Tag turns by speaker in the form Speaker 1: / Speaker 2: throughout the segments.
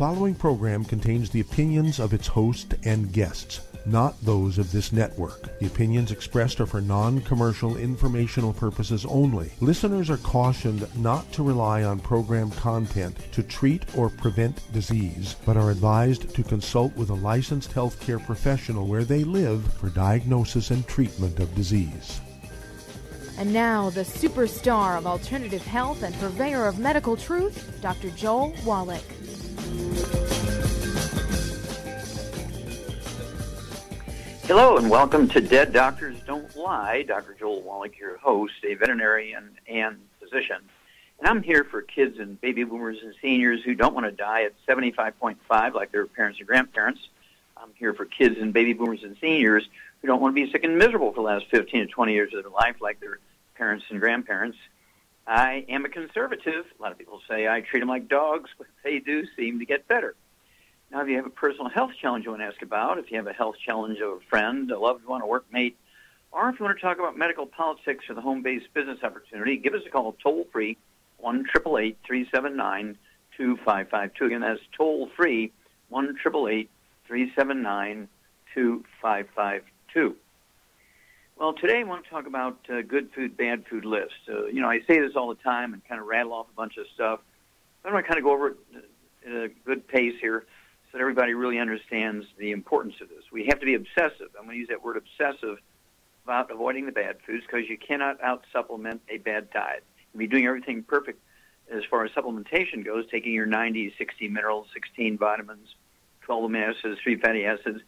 Speaker 1: following program contains the opinions of its host and guests, not those of this network. The opinions expressed are for non-commercial informational purposes only. Listeners are cautioned not to rely on program content to treat or prevent disease, but are advised to consult with a licensed healthcare professional where they live for diagnosis and treatment of disease.
Speaker 2: And now, the superstar of alternative health and purveyor of medical truth, Dr. Joel Wallach.
Speaker 3: Hello and welcome to Dead Doctors Don't Lie. Dr. Joel Wallach, your host, a veterinarian and physician. And I'm here for kids and baby boomers and seniors who don't want to die at 75.5 like their parents and grandparents. I'm here for kids and baby boomers and seniors who don't want to be sick and miserable for the last 15 to 20 years of their life like their parents and grandparents. I am a conservative. A lot of people say I treat them like dogs, but they do seem to get better. Now, if you have a personal health challenge you want to ask about, if you have a health challenge of a friend, a loved one, a workmate, or if you want to talk about medical politics or the home-based business opportunity, give us a call toll-free, 1-888-379-2552. Again, that's toll-free, 1-888-379-2552. Well, today I want to talk about good food, bad food lists. I say this all the time and kind of rattle off a bunch of stuff. I want to kind of go over it at a good pace here so that everybody really understands the importance of this. We have to be obsessive. I'm going to use that word obsessive about avoiding the bad foods because you cannot out-supplement a bad diet. You'll be doing everything perfect as far as supplementation goes, taking your 90, 60 minerals, 16 vitamins, 12 amino acids, 3 fatty acids.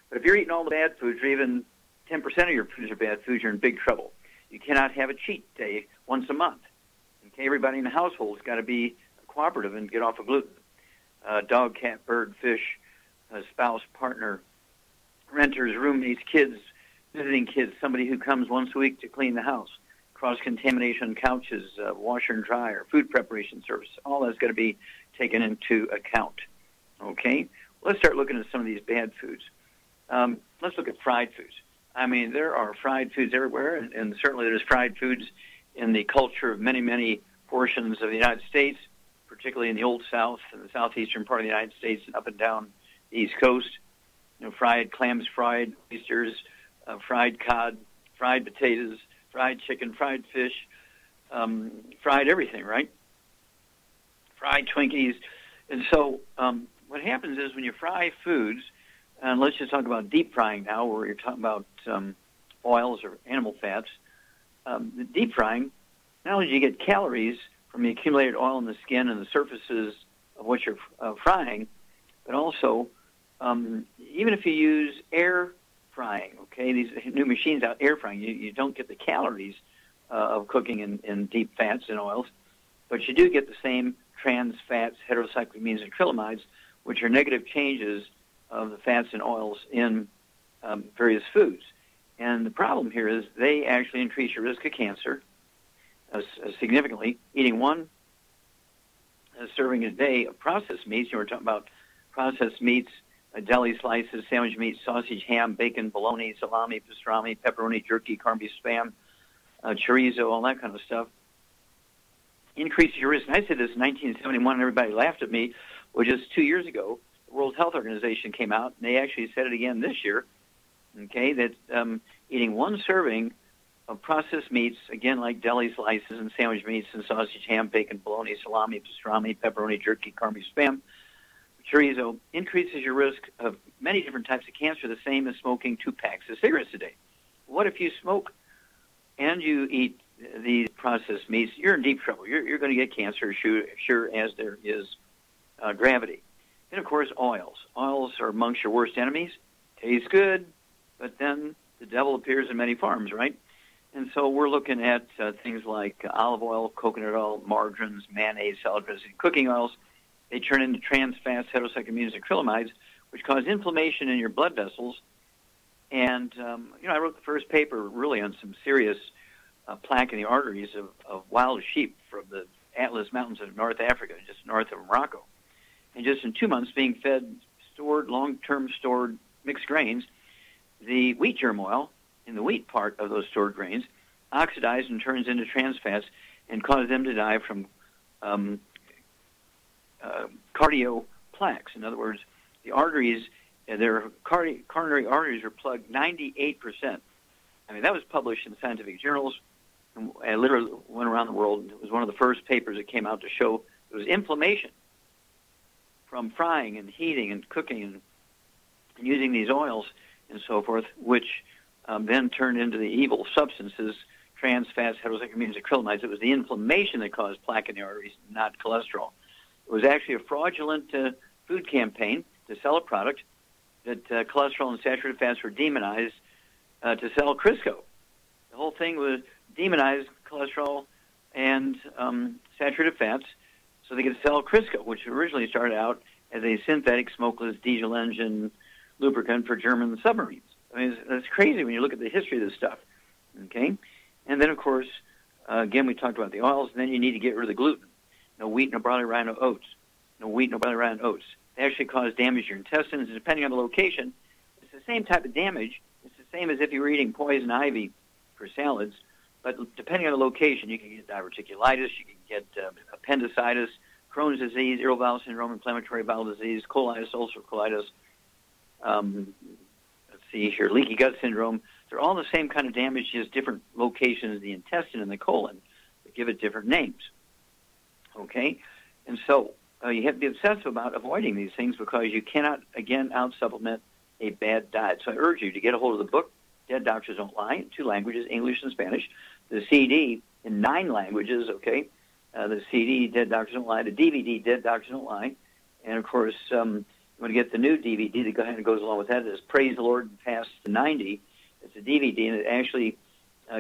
Speaker 3: But if you're eating all the bad foods or even 10% of your foods are bad foods, you're in big trouble. You cannot have a cheat day once a month. Okay, everybody in the household's got to be cooperative and get off of gluten. Dog, cat, bird, fish, spouse, partner, renters, roommates, kids, visiting kids, somebody who comes once a week to clean the house, cross-contamination couches, washer and dryer, food preparation service, all that's got to be taken into account. Okay? Let's start looking at some of these bad foods. Let's look at fried foods. I mean, there are fried foods everywhere, and certainly there's fried foods in the culture of many, many portions of the United States, particularly in the Old South and the southeastern part of the United States and up and down the East Coast. Fried clams, fried oysters, fried cod, fried potatoes, fried chicken, fried fish, fried everything, right? Fried Twinkies. And so what happens is when you fry foods, and let's just talk about deep frying now, where you're talking about oils or animal fats. The deep frying, not only do you get calories from the accumulated oil in the skin and the surfaces of what you're frying, but also even if you use air frying, okay, these new machines out air frying, you don't get the calories of cooking in deep fats and oils, but you do get the same trans fats, heterocyclamines, and acrylamides, which are negative changes of the fats and oils in various foods. And the problem here is they actually increase your risk of cancer significantly. Eating one serving a day of processed meats, we're talking about processed meats, deli slices, sandwich meat, sausage, ham, bacon, bologna, salami, pastrami, pepperoni, jerky, corned beef, spam, chorizo, all that kind of stuff, increases your risk. And I said this in 1971, and everybody laughed at me. Well, just 2 years ago, the World Health Organization came out, and they actually said it again this year, okay, that eating one serving of processed meats, again, like deli slices and sandwich meats and sausage, ham, bacon, bologna, salami, pastrami, pepperoni, jerky, corned beef, spam, chorizo, increases your risk of many different types of cancer, the same as smoking 2 packs of cigarettes a day. What if you smoke and you eat these processed meats? You're in deep trouble. You're going to get cancer, sure as there is gravity. And, of course, oils. Oils are amongst your worst enemies. Taste good, but then the devil appears in many forms, right? And so we're looking at things like olive oil, coconut oil, margarines, mayonnaise, salad dressing, cooking oils. They turn into trans fats, heterocyclamines, and acrylamides, which cause inflammation in your blood vessels. And, I wrote the first paper really on some serious plaque in the arteries of wild sheep from the Atlas Mountains of North Africa, just north of Morocco. And just in 2 months being fed long-term stored mixed grains, the wheat germ oil in the wheat part of those stored grains oxidized and turns into trans fats and cause them to die from plaques. In other words, the arteries, their coronary arteries are plugged 98%. I mean, that was published in scientific journals. And I literally went around the world. It was one of the first papers that came out to show it was inflammation from frying and heating and cooking and using these oils and so forth, which then turned into the evil substances, trans fats, heterocyclamines, acrylamides. It was the inflammation that caused plaque in the arteries, not cholesterol. It was actually a fraudulent food campaign to sell a product that cholesterol and saturated fats were demonized to sell Crisco. The whole thing was demonize cholesterol and saturated fats so they could sell Crisco, which originally started out as a synthetic smokeless diesel engine lubricant for German submarines. I mean, it's crazy when you look at the history of this stuff, okay? And then, of course, again, we talked about the oils, and then you need to get rid of the gluten. No wheat, no barley, rye, no oats. No wheat, no barley, rye, no oats. They actually cause damage to your intestines, and depending on the location, it's the same type of damage. It's the same as if you were eating poison ivy for salads, but depending on the location, you can get diverticulitis, you can get appendicitis, Crohn's disease, irritable bowel syndrome, inflammatory bowel disease, colitis, ulcerative colitis, let's see here, leaky gut syndrome. They're all the same kind of damage, just different locations of the intestine and the colon that give it different names. Okay? And so you have to be obsessive about avoiding these things because you cannot, again, out-supplement a bad diet. So I urge you to get a hold of the book, Dead Doctors Don't Lie, in 2 languages, English and Spanish, the CD in 9 languages, okay? The CD, Dead Doctors Don't Lie, the DVD, Dead Doctors Don't Lie, and, of course, you want to get the new DVD that goes along with that. It's Praise the Lord and Past the 90. It's a DVD, and it actually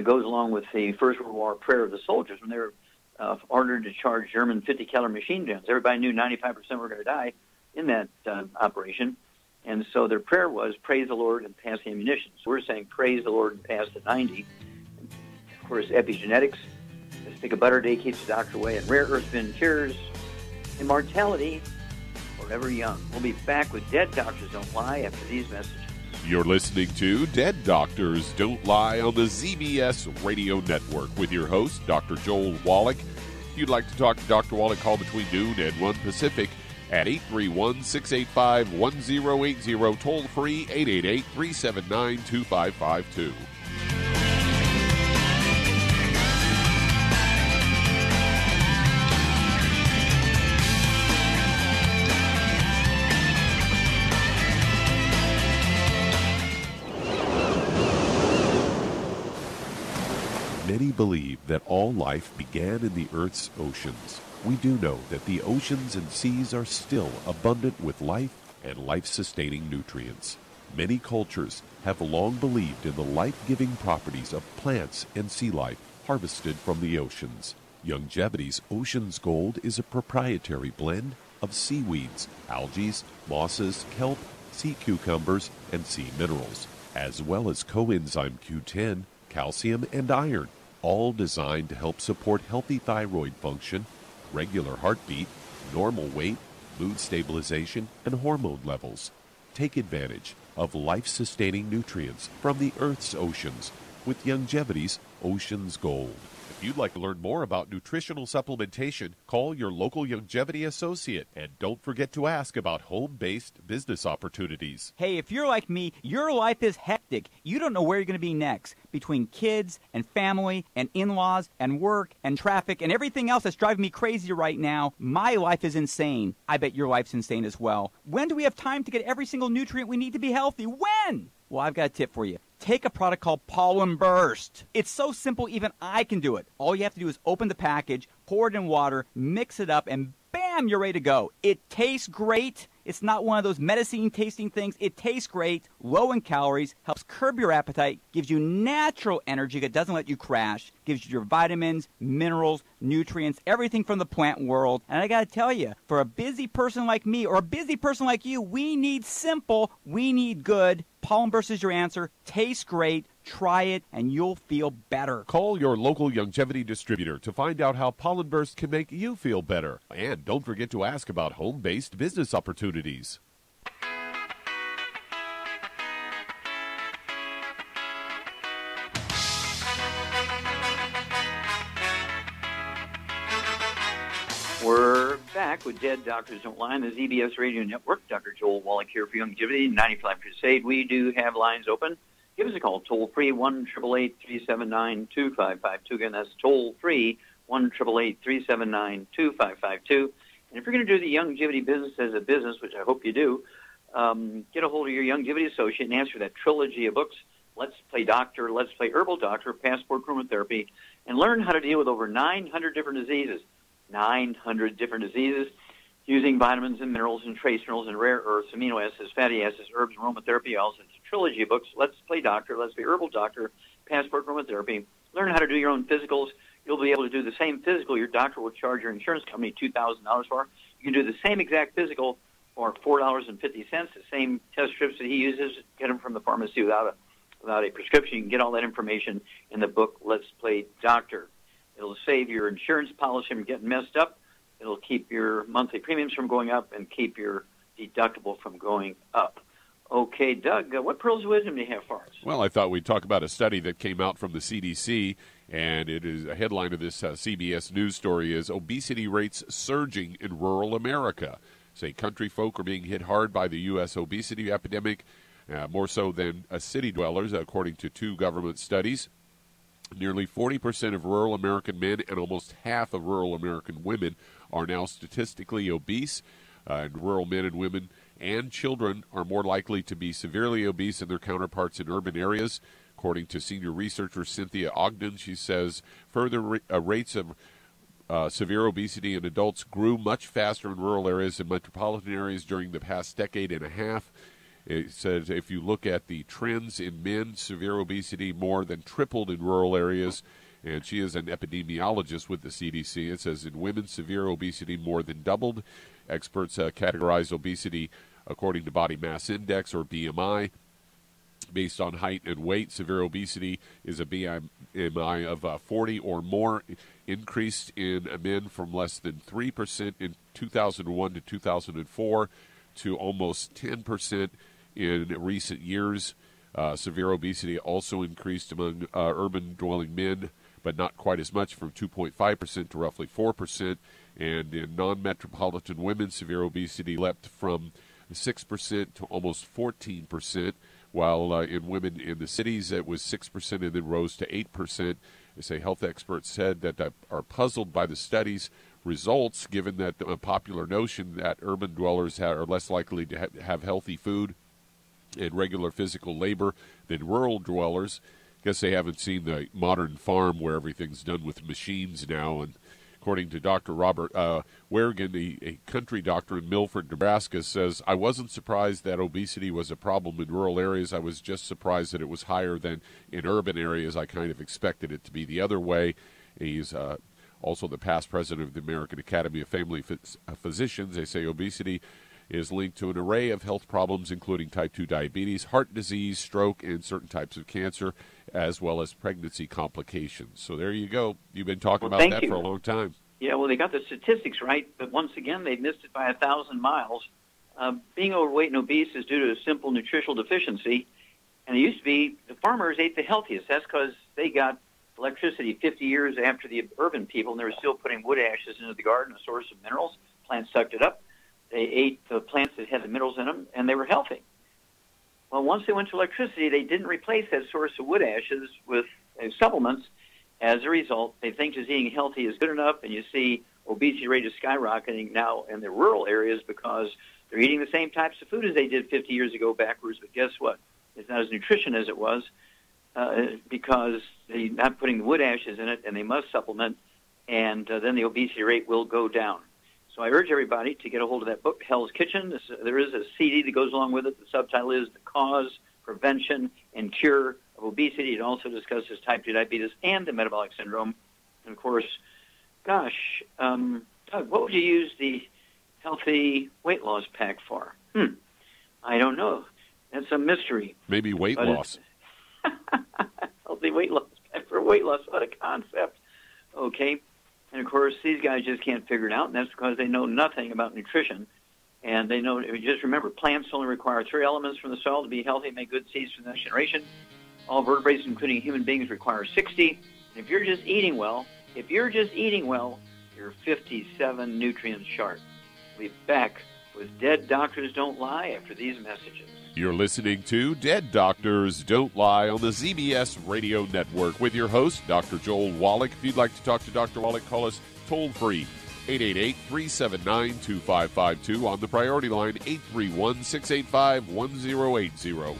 Speaker 3: goes along with the First World War prayer of the soldiers when they were ordered to charge German 50-caliber machine guns. Everybody knew 95% were going to die in that operation. And so their prayer was, praise the Lord and pass the ammunition. So we're saying, praise the Lord and pass the 90. And of course, epigenetics. A stick of butter a day keeps the doctor away. And rare earth bin cures immortality forever young. We'll be back with Dead Doctors Don't Lie after these messages.
Speaker 4: You're listening to Dead Doctors Don't Lie on the ZBS Radio Network with your host, Dr. Joel Wallach. If you'd like to talk to Dr. Wallach, call between noon and 1 Pacific at 831-685-1080, toll free 888-379-2552. Many believe that all life began in the Earth's oceans. We do know that the oceans and seas are still abundant with life and life-sustaining nutrients. Many cultures have long believed in the life-giving properties of plants and sea life harvested from the oceans. Youngevity's Ocean's Gold is a proprietary blend of seaweeds, algae, mosses, kelp, sea cucumbers, and sea minerals, as well as coenzyme Q10, calcium, and iron, all designed to help support healthy thyroid function, regular heartbeat, normal weight, mood stabilization, and hormone levels. Take advantage of life-sustaining nutrients from the Earth's oceans with Youngevity's Ocean's Gold. If you'd like to learn more about nutritional supplementation, call your local Youngevity associate, and don't forget to ask about home-based business opportunities.
Speaker 5: Hey, if you're like me, your life is hectic. You don't know where you're going to be next. Between kids and family and in-laws and work and traffic and everything else that's driving me crazy right now, my life is insane. I bet your life's insane as well. When do we have time to get every single nutrient we need to be healthy? When? Well, I've got a tip for you. Take a product called Pollen Burst. It's so simple, even I can do it. All you have to do is open the package, pour it in water, mix it up, and bam, you're ready to go. It tastes great. It's not one of those medicine-tasting things. It tastes great, low in calories, helps curb your appetite, gives you natural energy that doesn't let you crash, gives you your vitamins, minerals, nutrients, everything from the plant world. And I got to tell you, for a busy person like me or a busy person like you, we need simple, we need good. Pollen Burst is your answer. Tastes great. Try it, and you'll feel better.
Speaker 4: Call your local Youngevity distributor to find out how Pollen Burst can make you feel better. And don't forget to ask about home-based business opportunities.
Speaker 3: We're back with Dead Doctors Don't Lie on the ZBS Radio Network. Dr. Joel Wallach here for Longevity 95 Crusade. We do have lines open. Give us a call, toll-free, 1-888-379-2552. Again, that's toll-free, 1-888-379-2552. And if you're going to do the longevity business as a business, which I hope you do, get a hold of your longevity associate and ask for that trilogy of books, Let's Play Doctor, Let's Play Herbal Doctor, Passport Chromotherapy, and learn how to deal with over 900 different diseases. 900 different diseases using vitamins and minerals and trace minerals and rare earths, amino acids, fatty acids, herbs, and aromatherapy. Also, it's a trilogy of books. Let's Play Doctor, Let's Play Herbal Doctor, Passport Chromotherapy. Learn how to do your own physicals. You'll be able to do the same physical your doctor will charge your insurance company $2,000 for. You can do the same exact physical for $4.50. The same test strips that he uses, get them from the pharmacy without a prescription. You can get all that information in the book, Let's Play Doctor. It'll save your insurance policy from getting messed up. It'll keep your monthly premiums from going up and keep your deductible from going up. Okay, Doug, what pearls of wisdom do you have for us?
Speaker 4: Well, I thought we'd talk about a study that came out from the CDC, and it is a headline of this CBS News story is Obesity Rates Surging in Rural America. Say country folk are being hit hard by the U.S. obesity epidemic, more so than city dwellers, according to two government studies. Nearly 40% of rural American men and almost half of rural American women are now statistically obese. And rural men and women and children are more likely to be severely obese than their counterparts in urban areas. According to senior researcher Cynthia Ogden, she says further rates of severe obesity in adults grew much faster in rural areas than metropolitan areas during the past decade and a half. It says if you look at the trends in men, severe obesity more than tripled in rural areas. And she is an epidemiologist with the CDC. It says in women, severe obesity more than doubled. Experts categorize obesity according to body mass index, or BMI. Based on height and weight, severe obesity is a BMI of 40 or more, increased in men from less than 3% in 2001 to 2004 to almost 10% in recent years. Severe obesity also increased among urban-dwelling men, but not quite as much, from 2.5% to roughly 4%. And in non-metropolitan women, severe obesity leapt from 6% to almost 14%, while in women in the cities it was 6% and then rose to 8%. They say health experts said that are puzzled by the study's results, given that a popular notion that urban dwellers are less likely to have healthy food and regular physical labor than rural dwellers. Guess they haven't seen the modern farm where everything's done with machines now. And according to Dr. Robert Wergen, a country doctor in Milford, Nebraska, says, I wasn't surprised that obesity was a problem in rural areas. I was just surprised that it was higher than in urban areas. I kind of expected it to be the other way. He's also the past president of the American Academy of Family Physicians. They say obesity is linked to an array of health problems, including type 2 diabetes, heart disease, stroke, and certain types of cancer, as well as pregnancy complications. So there you go. You've been talking about that for a long time.
Speaker 3: Yeah, well, they got the statistics right, but once again, they missed it by 1,000 miles. Being overweight and obese is due to a simple nutritional deficiency, and it used to be the farmers ate the healthiest. That's because they got electricity 50 years after the urban people, and they were still putting wood ashes into the garden, a source of minerals. Plants sucked it up. They ate the plants that had the minerals in them, and they were healthy. Well, once they went to electricity, they didn't replace that source of wood ashes with supplements. As a result, they think just eating healthy is good enough, and you see obesity rate is skyrocketing now in the rural areas because they're eating the same types of food as they did 50 years ago backwards. But guess what? It's not as nutrition as it was because they're not putting the wood ashes in it, and they must supplement, and then the obesity rate will go down. So I urge everybody to get a hold of that book, Hell's Kitchen. There is a CD that goes along with it. The subtitle is The Cause, Prevention, and Cure of Obesity. It also discusses type 2 diabetes and the metabolic syndrome. And, of course, Doug, what would you use the healthy weight loss pack for? I don't know. That's a mystery.
Speaker 4: Maybe weight loss.
Speaker 3: Healthy weight loss pack for weight loss. What a concept. Okay. And, of course, these guys just can't figure it out, and that's because they know nothing about nutrition. And they know, just remember, plants only require 3 elements from the soil to be healthy and make good seeds for the next generation. All vertebrates, including human beings, require 60. And if you're just eating well, you're your 57 nutrient chart. We'll be back with Dead Doctors Don't Lie after these messages.
Speaker 4: You're listening to Dead Doctors Don't Lie on the ZBS Radio Network with your host, Dr. Joel Wallach. If you'd like to talk to Dr. Wallach, call us toll-free, 888-379-2552 on the priority line, 831-685-1080.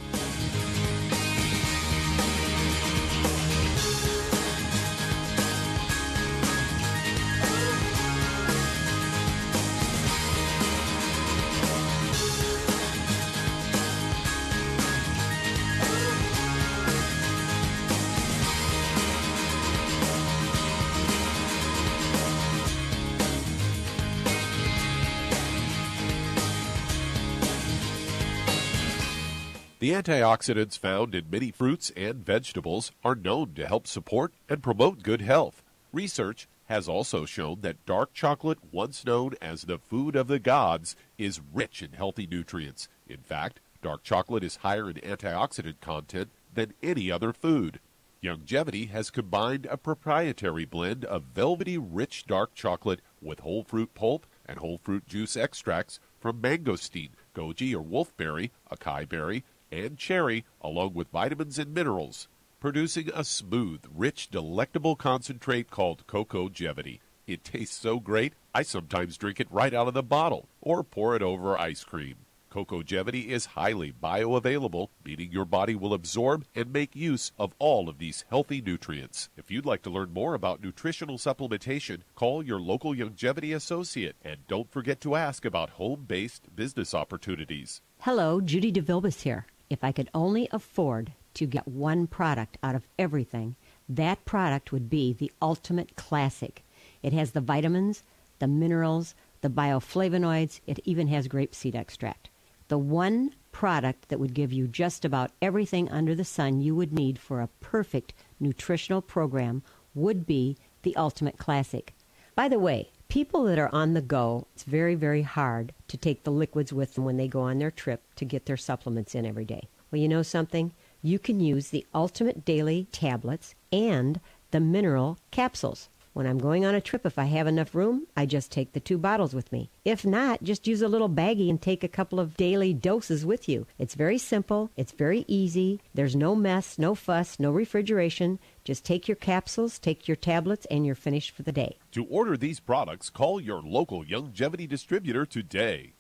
Speaker 4: The antioxidants found in many fruits and vegetables are known to help support and promote good health. Research has also shown that dark chocolate, once known as the food of the gods, is rich in healthy nutrients. In fact, dark chocolate is higher in antioxidant content than any other food. Longevity has combined a proprietary blend of velvety rich dark chocolate with whole fruit pulp and whole fruit juice extracts from mangosteen, goji or wolfberry, acai berry, and cherry, along with vitamins and minerals, producing a smooth, rich, delectable concentrate called Cocogevity. It tastes so great, I sometimes drink it right out of the bottle or pour it over ice cream. Cocogevity is highly bioavailable, meaning your body will absorb and make use of all of these healthy nutrients. If you'd like to learn more about nutritional supplementation, call your local longevity associate, and don't forget to ask about home-based business opportunities.
Speaker 6: Hello, Judy DeVilbus here. If I could only afford to get one product out of everything, that product would be the Ultimate Classic. It has the vitamins, the minerals, the bioflavonoids. It even has grapeseed extract. The one product that would give you just about everything under the sun you would need for a perfect nutritional program would be the Ultimate Classic. By the way, people that are on the go, it's very, very hard to take the liquids with them when they go on their trip to get their supplements in every day. Well, you know something? You can use the Ultimate Daily tablets and the mineral capsules. When I'm going on a trip, if I have enough room, I just take the 2 bottles with me. If not, just use a little baggie and take a couple of daily doses with you. It's very simple. It's very easy. There's no mess, no fuss, no refrigeration. Just take your capsules, take your tablets, and you're finished for the day.
Speaker 4: To order these products, call your local longevity distributor today.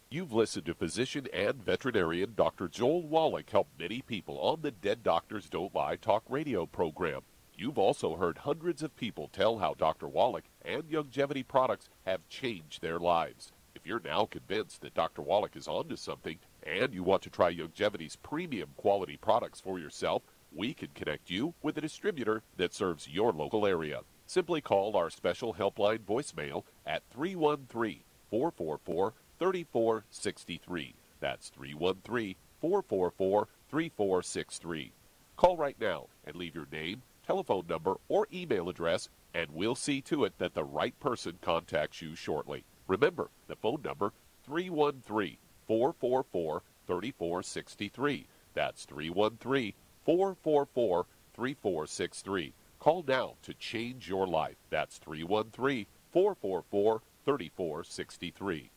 Speaker 4: You've listened to physician and veterinarian Dr. Joel Wallach help many people on the Dead Doctors Don't Lie talk radio program. You've also heard hundreds of people tell how Dr. Wallach and longevity products have changed their lives. If you're now convinced that Dr. Wallach is onto something and you want to try longevity's premium quality products for yourself, we can connect you with a distributor that serves your local area. Simply call our special helpline voicemail at 313-444-3463. That's 313-444-3463. Call right now and leave your name, telephone number, or email address, and we'll see to it that the right person contacts you shortly. Remember, the phone number, 313-444-3463. That's 313-444-3463. Call now to change your life. That's 313-444-3463.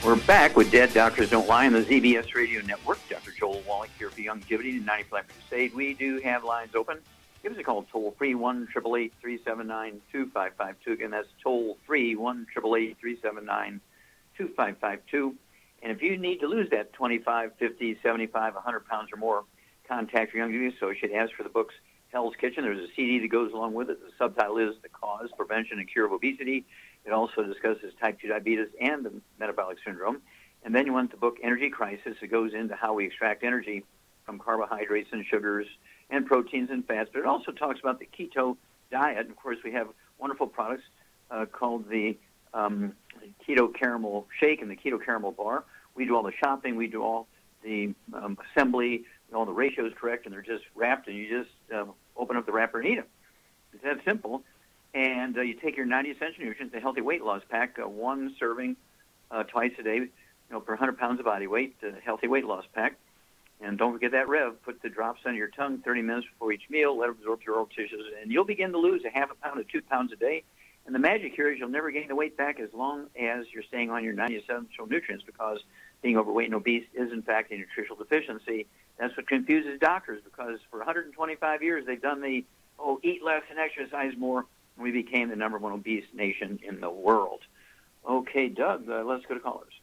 Speaker 3: We're back with Dead Doctors Don't Lie on the ZBS Radio Network. Dr. Joel Wallach here for Longevity and 95 Crusade. We do have lines open. Give us a call, toll-free, 1-888-379-2552. Again, that's toll-free, 1-888-379-2552. And if you need to lose that 25, 50, 75, 100 pounds or more, contact your Longevity associate. Ask for the books Hell's Kitchen. There's a CD that goes along with it. The subtitle is The Cause, Prevention, and Cure of Obesity. It also discusses type 2 diabetes and the metabolic syndrome. And then you want the book Energy Crisis. It goes into how we extract energy from carbohydrates and sugars and proteins and fats. But it also talks about the keto diet. And, of course, we have wonderful products called the Keto Caramel Shake and the Keto Caramel Bar. We do all the shopping. We do all the assembly. All the ratios correct, and they're just wrapped, and you just open up the wrapper and eat them. It's that simple. And you take your 90 Essential Nutrients, the Healthy Weight Loss Pack, one serving twice a day. per 100 pounds of body weight, a healthy weight loss pack. And don't forget that Rev. Put the drops under your tongue 30 minutes before each meal. Let it absorb your oral tissues, and you'll begin to lose a half a pound to 2 pounds a day. And the magic here is you'll never gain the weight back as long as you're staying on your 90 essential nutrients, because being overweight and obese is, in fact, a nutritional deficiency. That's what confuses doctors, because for 125 years they've done the, eat less and exercise more, and we became the #1 obese nation in the world. Okay, Doug, let's go to callers.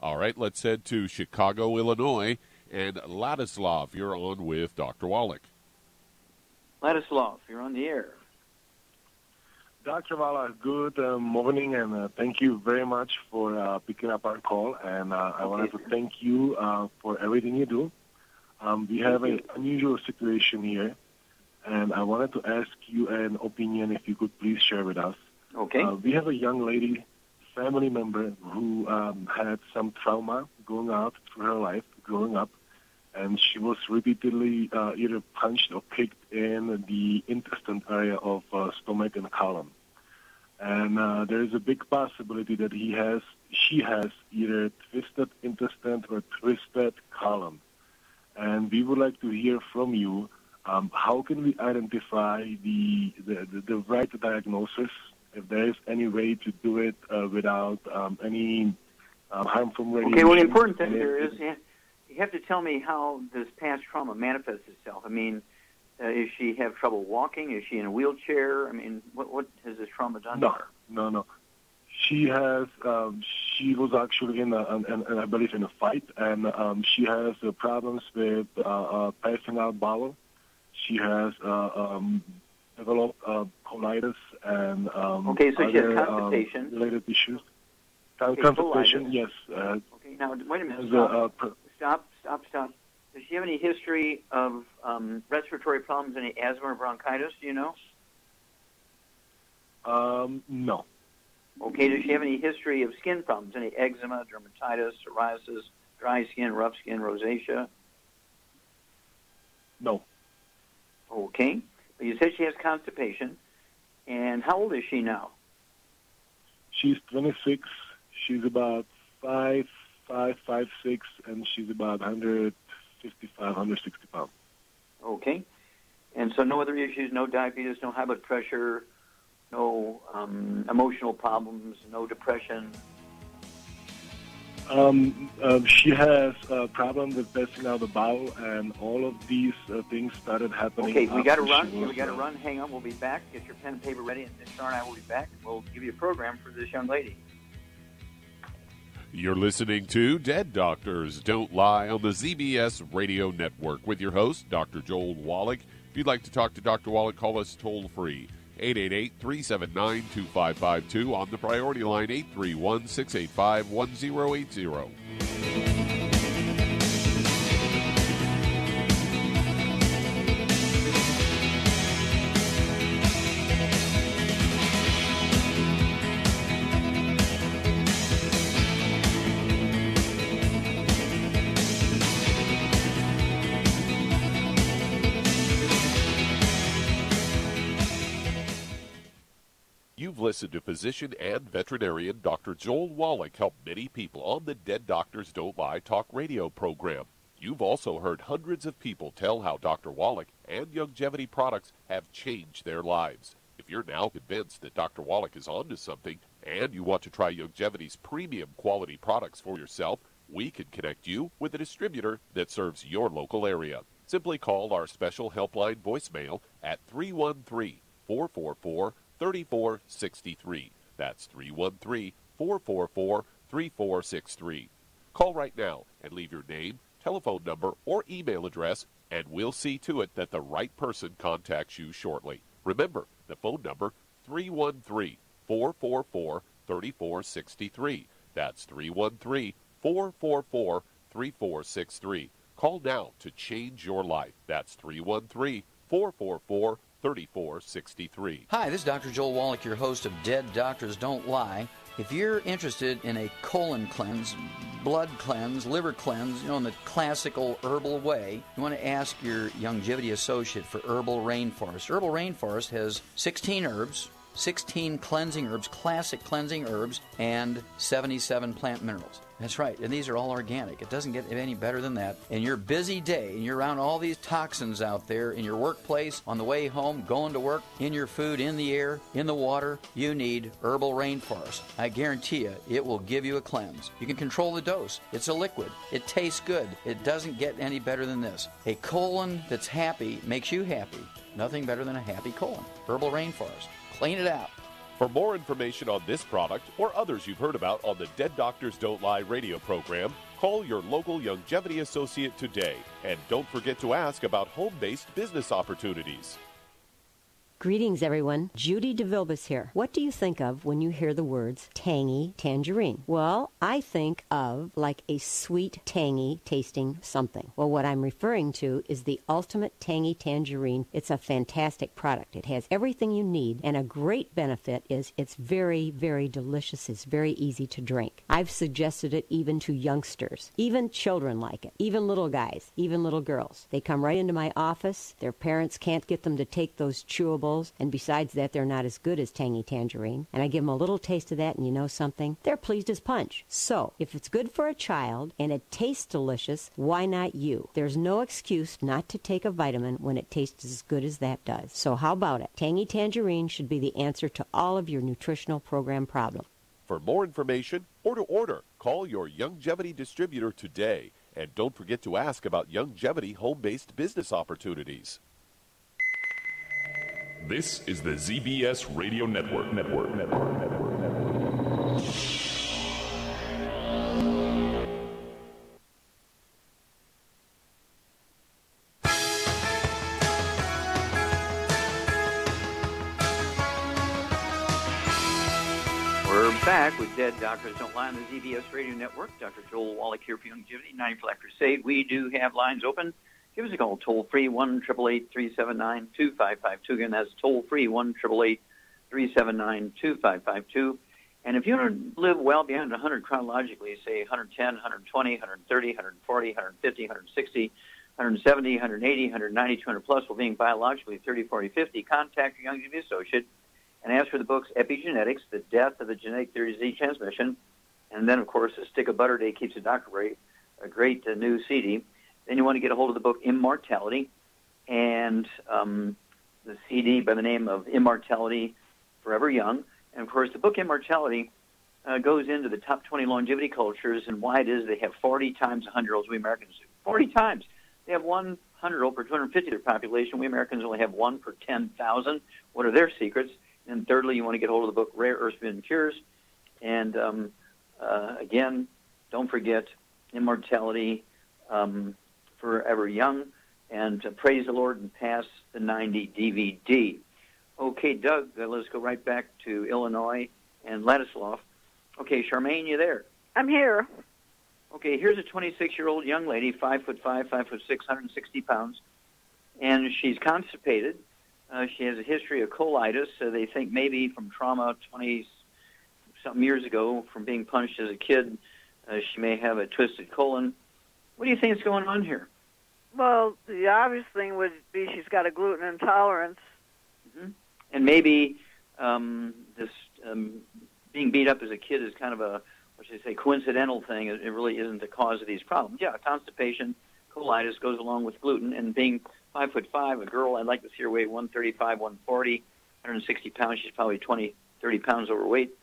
Speaker 4: All right, let's head to Chicago, Illinois. And Ladislav, you're on with Dr. Wallach.
Speaker 3: Ladislav, you're on the air.
Speaker 7: Dr. Wallach, good morning, and thank you very much for picking up our call. And I wanted to thank you for everything you do. We have an unusual situation here, and I wanted to ask you an opinion, if you could please share with us.
Speaker 3: Okay.
Speaker 7: We have a young lady, family member, who had some trauma going out through her life growing up, and she was repeatedly either punched or kicked in the intestine area of stomach and colon. And there is a big possibility that she has either twisted intestine or twisted colon. And we would like to hear from you, how can we identify the right diagnosis, if there is any way to do it without any harmful radiation?
Speaker 3: Okay, well, the important thing here is you have to tell me how this past trauma manifests itself. I mean, does she have trouble walking? Is she in a wheelchair? I mean, what has this trauma done to her?
Speaker 7: No. She has. She was actually in I believe, in a fight, and she has problems with passing out bowel. She has developed colitis and
Speaker 3: okay, so she has constipation.
Speaker 7: Related issues.
Speaker 3: Okay,
Speaker 7: constipation,
Speaker 3: colitis.
Speaker 7: yes.
Speaker 3: Okay, now wait a minute. Stop. Does she have any history of respiratory problems, any asthma or bronchitis? Do you know?
Speaker 7: No.
Speaker 3: Okay, does she have any history of skin problems, any eczema, dermatitis, psoriasis, dry skin, rough skin, rosacea?
Speaker 7: No.
Speaker 3: Okay. But you said she has constipation. And how old is she now?
Speaker 7: She's 26. She's about 5'6", and she's about 155, 160 pounds.
Speaker 3: Okay. And so no other issues, no diabetes, no high blood pressure, no emotional problems, no depression?
Speaker 7: She has a problem with passing out the bowel, and all of these things started happening.
Speaker 3: Okay, we got to run. We got to run. Hang on, we'll be back. Get your pen and paper ready, and Shar and I will be back. We'll give you a program for this young lady.
Speaker 4: You're listening to Dead Doctors Don't Lie on the ZBS Radio Network with your host, Dr. Joel Wallach. If you'd like to talk to Dr. Wallach, call us toll-free, 888-379-2552, on the priority line, 831-685-1080. You've listened to physician and veterinarian Dr. Joel Wallach help many people on the Dead Doctors Don't Lie talk radio program. You've also heard hundreds of people tell how Dr. Wallach and Youngevity products have changed their lives. If you're now convinced that Dr. Wallach is onto something and you want to try Youngevity's premium quality products for yourself, we can connect you with a distributor that serves your local area. Simply call our special helpline voicemail at 313-444-3463. That's 313-444-3463. Call right now and leave your name, telephone number, or email address, and we'll see to it that the right person contacts you shortly. Remember, the phone number, 313-444-3463. That's 313-444-3463. Call now to change your life. That's 313-444-3463.
Speaker 8: Hi, this is Dr. Joel Wallach, your host of Dead Doctors Don't Lie. If you're interested in a colon cleanse, blood cleanse, liver cleanse, in the classical herbal way, you want to ask your Youngevity associate for Herbal Rainforest. Herbal Rainforest has 16 herbs, 16 cleansing herbs, classic cleansing herbs, and 77 plant minerals. That's right, and these are all organic. It doesn't get any better than that. In your busy day, and you're around all these toxins out there, in your workplace, on the way home, going to work, in your food, in the air, in the water, you need Herbal Rainforest. I guarantee you, it will give you a cleanse. You can control the dose. It's a liquid. It tastes good. It doesn't get any better than this. A colon that's happy makes you happy. Nothing better than a happy colon. Herbal Rainforest. Clean it out.
Speaker 4: For more information on this product or others you've heard about on the Dead Doctors Don't Lie radio program, call your local longevity associate today. And don't forget to ask about home-based business opportunities.
Speaker 6: Greetings, everyone. Judy DeVilbus here. What do you think of when you hear the words tangy tangerine? Well, I think of like a sweet, tangy tasting something. Well, what I'm referring to is the Ultimate Tangy Tangerine. It's a fantastic product. It has everything you need, and a great benefit is it's very, very delicious. It's very easy to drink. I've suggested it even to youngsters. Even children like it. Even little guys. Even little girls. They come right into my office. Their parents can't get them to take those chewables. And besides that, they're not as good as Tangy Tangerine. And I give them a little taste of that, and you know something? They're pleased as punch. So, if it's good for a child and it tastes delicious, why not you? There's no excuse not to take a vitamin when it tastes as good as that does. So how about it? Tangy Tangerine should be the answer to all of your nutritional program problems.
Speaker 4: For more information or to order, call your longevity distributor today. And don't forget to ask about longevity home-based business opportunities.
Speaker 9: This is the ZBS Radio Network.
Speaker 3: We're back with Dead Doctors Don't Lie on the ZBS Radio Network. Dr. Joel Wallach here for Longevity 90 Flat Crusade. We do have lines open. Give us a call, toll-free, 1-888-379-2552. Again, that's toll-free, 1-888-379-2552. And if you want to live well beyond 100 chronologically, say 110, 120, 130, 140, 150, 160, 170, 180, 190, 200 plus, while being biologically 30, 40, 50, contact your longevity associate and ask for the books Epigenetics, The Death of the Genetic Theory of Disease Transmission, and then, of course, A Stick of Butter Day Keeps the Doctor Away, a great new CD. Then you want to get a hold of the book Immortality and the CD by the name of Immortality Forever Young. And, of course, the book Immortality goes into the top 20 longevity cultures and why it is they have 40 times 100-year-olds we Americans do. 40 times. They have 100-year-old per 250 of their population. We Americans only have 1 per 10,000. What are their secrets? And thirdly, you want to get a hold of the book Rare Earths Forbidden Cures. And, again, don't forget Immortality Forever Young, and Praise the Lord and Pass the 90 DVD. Okay, Doug, let's go right back to Illinois and Ladislav. Okay, Charmaine, you there?
Speaker 10: I'm here.
Speaker 3: Okay, here's a 26-year-old young lady, 5'5", 5'6", 160 pounds, and she's constipated. She has a history of colitis. They think maybe from trauma 20-something years ago, from being punched as a kid, she may have a twisted colon. What do you think is going on here?
Speaker 10: Well, the obvious thing would be she's got a gluten intolerance.
Speaker 3: Mm-hmm. And maybe this being beat up as a kid is kind of a, what should I say, coincidental thing. It really isn't the cause of these problems. Yeah, constipation, colitis goes along with gluten, and being 5'5", a girl, I'd like to see her weigh 135, 140, 160 pounds. She's probably 20, 30 pounds overweight.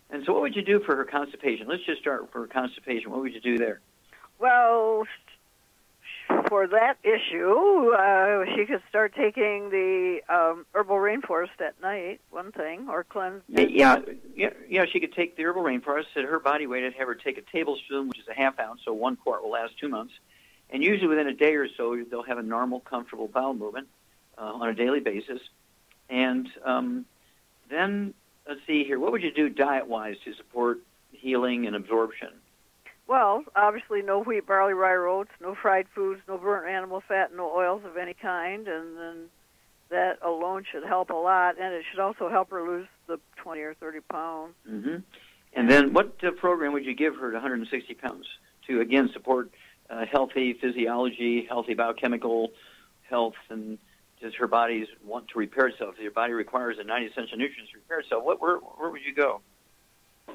Speaker 3: And so what would you do for her constipation? Let's just start for her constipation. What would you do there?
Speaker 10: Well, for that issue, she could start taking the herbal rainforest at night, one thing, or cleanse.
Speaker 3: Yeah, she could take the herbal rainforest at her body weight. I'd have her take a tablespoon, which is a half ounce, so 1 quart will last 2 months. And usually within a day or so, they'll have a normal, comfortable bowel movement on a daily basis. And then, let's see here, what would you do diet-wise to support healing and absorption?
Speaker 10: Well, obviously no wheat, barley, rye, or oats, no fried foods, no burnt animal fat, no oils of any kind, and then that alone should help a lot, and it should also help her lose the 20 or 30 pounds.
Speaker 3: Mm-hmm. And then what program would you give her to 160 pounds to, again, support healthy physiology, healthy biochemical health, and does her body want to repair itself? If your body requires the 90 essential nutrients to repair itself, where would you go?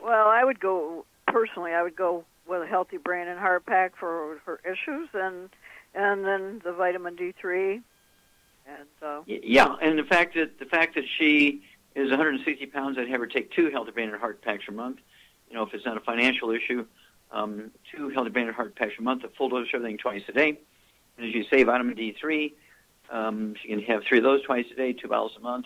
Speaker 10: Well, I would go with a healthy brain and heart pack for her issues, and then the vitamin D3. And
Speaker 3: yeah, and the fact that she is 160 pounds, I'd have her take 2 healthy brain and heart packs a month. You know, if it's not a financial issue, 2 healthy brain and heart packs a month, a full dose of everything twice a day. And as you say, vitamin D3, she can have 3 of those twice a day, 2 bottles a month.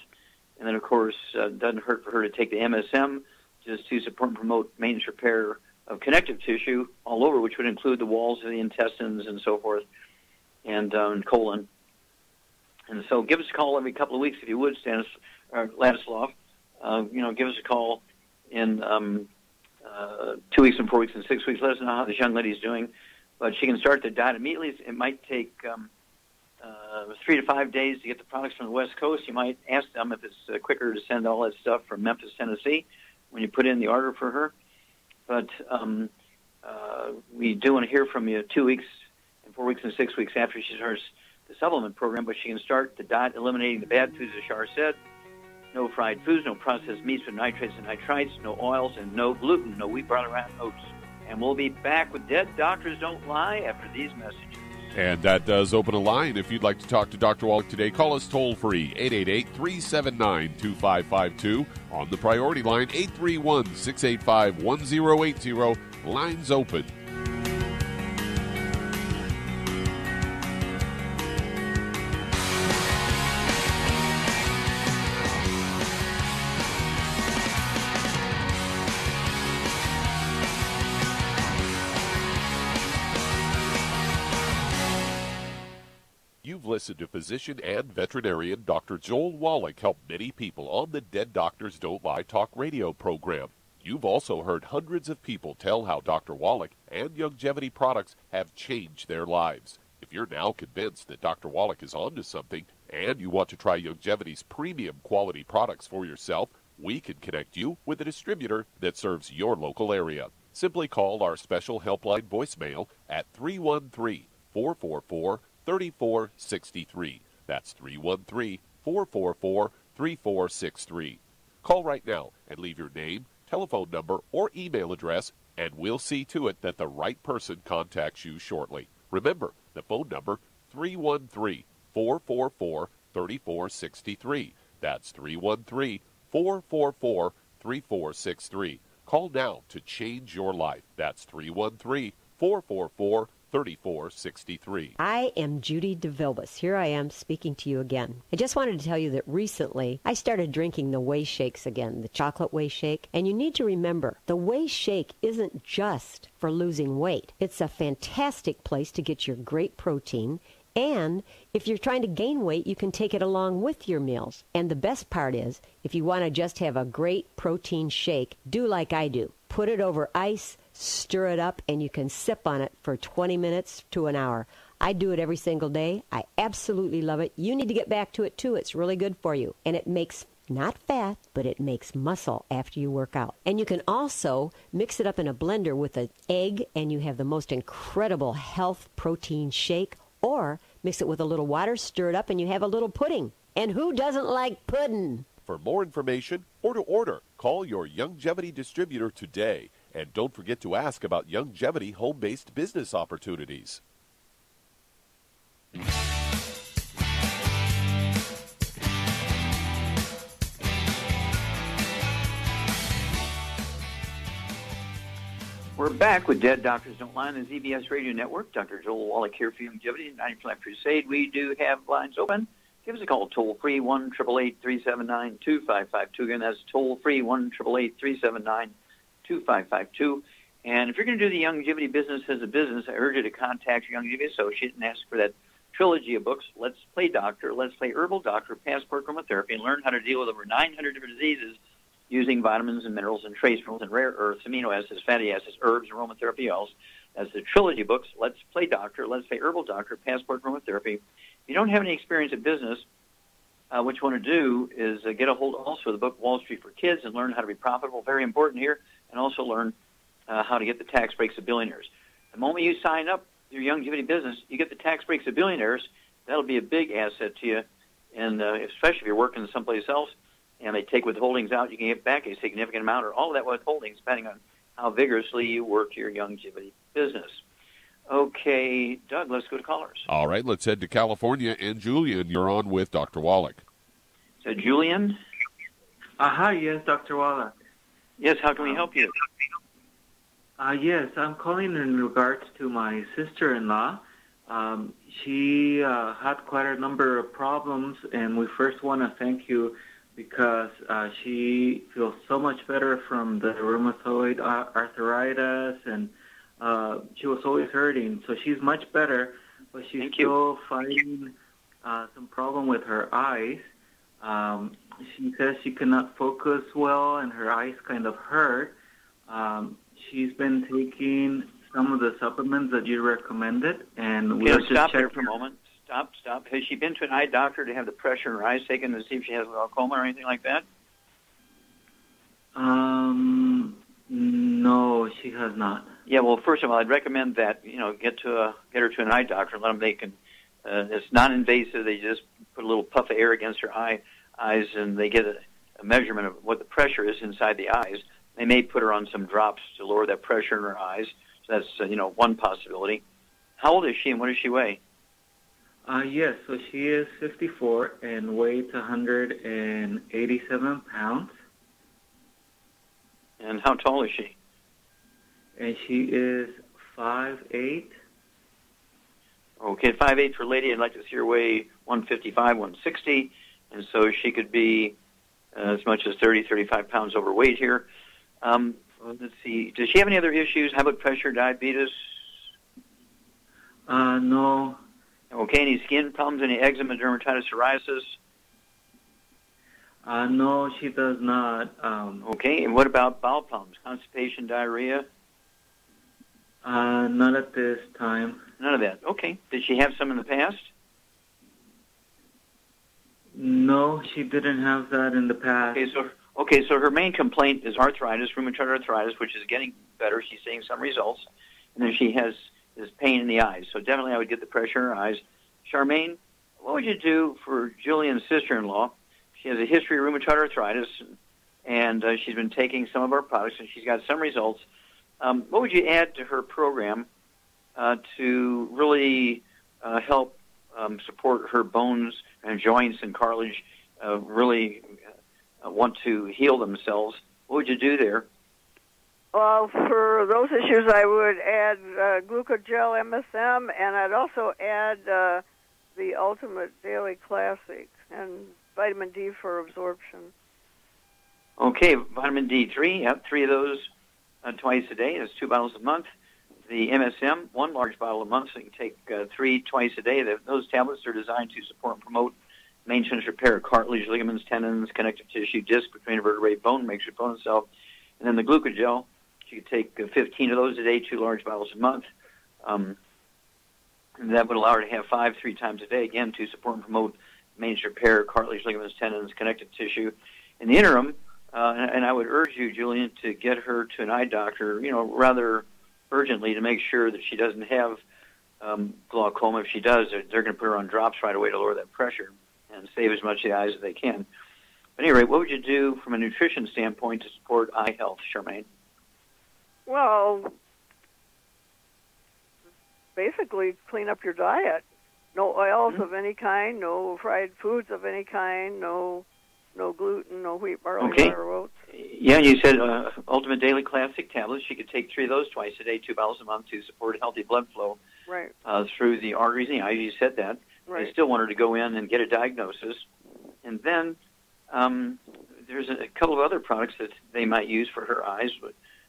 Speaker 3: And then, of course, it doesn't hurt for her to take the MSM just to support and promote maintenance repair of connective tissue all over, which would include the walls of the intestines and so forth, and colon. And so give us a call every couple of weeks if you would, Ladislav. Give us a call in 2 weeks and 4 weeks and 6 weeks. Let us know how this young lady's doing. But she can start the diet immediately. It might take 3 to 5 days to get the products from the West Coast. You might ask them if it's quicker to send all that stuff from Memphis, Tennessee, when you put in the order for her. But we do want to hear from you 2 weeks and 4 weeks and 6 weeks after she starts the supplement program. But she can start the diet eliminating the bad foods, as Shar said. No fried foods, no processed meats with nitrates and nitrites, no oils, and no gluten, no wheat, barley, rye, and oats. And we'll be back with Dead Doctors Don't Lie after these messages.
Speaker 4: And that does open a line. If you'd like to talk to Dr. Wallach today, call us toll-free, 888-379-2552. On the priority line, 831-685-1080. Lines open. You've listened to physician and veterinarian Dr. Joel Wallach help many people on the Dead Doctors Don't Lie talk radio program. You've also heard hundreds of people tell how Dr. Wallach and Youngevity products have changed their lives. If you're now convinced that Dr. Wallach is onto something and you want to try Youngevity's premium quality products for yourself, we can connect you with a distributor that serves your local area. Simply call our special helpline voicemail at 313-444-3463. That's 313-444-3463. Call right now and leave your name, telephone number, or email address, and we'll see to it that the right person contacts you shortly. Remember, the phone number, 313-444-3463. That's 313-444-3463. Call now to change your life. That's 313-444-3463. 3463.
Speaker 6: I am Judy DeVilbus. Here I am speaking to you again. I just wanted to tell you that recently I started drinking the Whey Shakes again, the chocolate Whey Shake. And you need to remember, the Whey Shake isn't just for losing weight. It's a fantastic place to get your great protein. And if you're trying to gain weight, you can take it along with your meals. And the best part is, if you want to just have a great protein shake, do like I do. Put it over ice, stir it up, and you can sip on it for 20 minutes to an hour. I do it every single day. I absolutely love it. You need to get back to it, too. It's really good for you. And it makes not fat, but it makes muscle after you work out. And you can also mix it up in a blender with an egg, and you have the most incredible health protein shake. Or mix it with a little water, stir it up, and you have a little pudding. And who doesn't like pudding?
Speaker 4: For more information or to order, call your Youngevity distributor today. And don't forget to ask about Youngevity home-based business opportunities.
Speaker 3: We're back with Dead Doctors Don't Lie on the ZBS Radio Network. Dr. Joel Wallach here for Youngevity, 90 Life Crusade. We do have lines open. Give us a call, toll-free, 1-888-379-2552. Again, that's toll-free, 1-888-379-2552. And if you're going to do the Youngevity business as a business, I urge you to contact your Youngevity associate and ask for that trilogy of books, Let's Play Doctor, Let's Play Herbal Doctor, Passport Aromatherapy, and learn how to deal with over 900 different diseases using vitamins and minerals and trace minerals and rare earths, amino acids, fatty acids, herbs, aromatherapy oils. That's the trilogy books, Let's Play Doctor, Let's Play Herbal Doctor, Passport Aromatherapy. If you don't have any experience in business, what you want to do is get a hold also of the book Wall Street for Kids and learn how to be profitable, very important here, and also learn how to get the tax breaks of billionaires. The moment you sign up your Youngevity business, you get the tax breaks of billionaires. That'll be a big asset to you and especially if you're working someplace else, and they take withholdings out, you can get back a significant amount, or all of that withholdings, depending on how vigorously you work your longevity business. Okay, Doug, let's go to callers.
Speaker 4: All right, let's head to California. And Julian, you're on with Dr. Wallach.
Speaker 3: So, Julian?
Speaker 11: Hi, yes, Dr. Wallach.
Speaker 3: Yes, how can we help you?
Speaker 11: Yes, I'm calling in regards to my sister-in-law. She had quite a number of problems, and we first want to thank you because she feels so much better from the rheumatoid arthritis, and she was always hurting. So she's much better, but she's still fighting some problem with her eyes. She says she cannot focus well, and her eyes kind of hurt. She's been taking some of the supplements that you recommended, and we'll just
Speaker 3: stop there for a moment. Stop. Has she been to an eye doctor to have the pressure in her eyes taken to see if she has glaucoma or anything like that?
Speaker 11: No, she has not.
Speaker 3: Yeah, well, first of all, I'd recommend that get her to an eye doctor and let them. They can. It's non-invasive. They just put a little puff of air against her eyes, and they get a measurement of what the pressure is inside the eyes. They may put her on some drops to lower that pressure in her eyes. So that's one possibility. How old is she, and what does she weigh?
Speaker 11: Yes, so she is 54 and weighs 187 pounds.
Speaker 3: And how tall is she?
Speaker 11: And she is 5'8".
Speaker 3: Okay, 5'8" for a lady. I'd like to see her weigh 155, 160. And so she could be as much as 30, 35 pounds overweight here. Let's see. Does she have any other issues? High blood pressure, diabetes?
Speaker 11: No.
Speaker 3: Okay, any skin problems, any eczema, dermatitis, psoriasis?
Speaker 11: No, she does not.
Speaker 3: Okay, and what about bowel problems, constipation, diarrhea?
Speaker 11: Not at this time.
Speaker 3: None of that. Okay. Did she have some in the past?
Speaker 11: No, she didn't have that in the past.
Speaker 3: Okay, so her main complaint is arthritis, rheumatoid arthritis, which is getting better. She's seeing some results. And then she has this pain in the eyes. So definitely I would get the pressure in her eyes. Charmaine, what would you do for Julian's sister-in-law? She has a history of rheumatoid arthritis, and she's been taking some of our products, and she's got some results. What would you add to her program to really help support her bones and joints and cartilage really want to heal themselves? What would you do there?
Speaker 10: Well, for those issues, I would add Glucogel MSM, and I'd also add the Ultimate Daily Classic and vitamin D for absorption.
Speaker 3: Okay, vitamin D3, yep, 3 of those twice a day. That's 2 bottles a month. The MSM, 1 large bottle a month, so you can take 3 twice a day. Those tablets are designed to support and promote maintenance, repair of cartilage, ligaments, tendons, connective tissue, disc between vertebrae, bone, makes your bone itself. And then the Glucogel, you could take 15 of those a day, 2 large bottles a month. And that would allow her to have 5 3 times a day, again, to support and promote maintenance, repair, cartilage, ligaments, tendons, connective tissue. In the interim, and I would urge you, Julian, to get her to an eye doctor, rather urgently to make sure that she doesn't have glaucoma. If she does, they're going to put her on drops right away to lower that pressure and save as much of the eyes as they can. But at any rate, what would you do from a nutrition standpoint to support eye health, Charmaine?
Speaker 10: Well, basically clean up your diet. No oils of any kind, no fried foods of any kind, no gluten, no wheat, barley, rye, oats.
Speaker 3: Yeah, you said Ultimate Daily Classic tablets. She could take 3 of those twice a day, 2 bottles a month to support healthy blood flow through the arteries and the eyes. You said that.
Speaker 10: Right.
Speaker 3: I still want her to go in and get a diagnosis. And then there's a couple of other products that they might use for her eyes.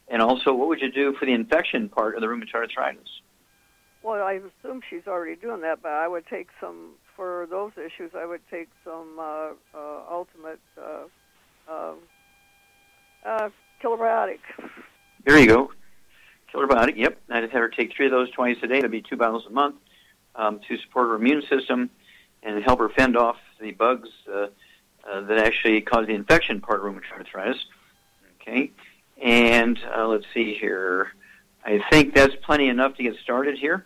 Speaker 3: And also, what would you do for the infection part of the rheumatoid arthritis?
Speaker 10: Well, I assume she's already doing that, but I would take some, for those issues, I would take some Ultimate Kilobiotic.
Speaker 3: There you go. Kilobiotic, yep. I'd have her take 3 of those twice a day. That'd be 2 bottles a month to support her immune system and help her fend off the bugs that actually cause the infection part of rheumatoid arthritis. Okay. And let's see here. I think that's plenty enough to get started here.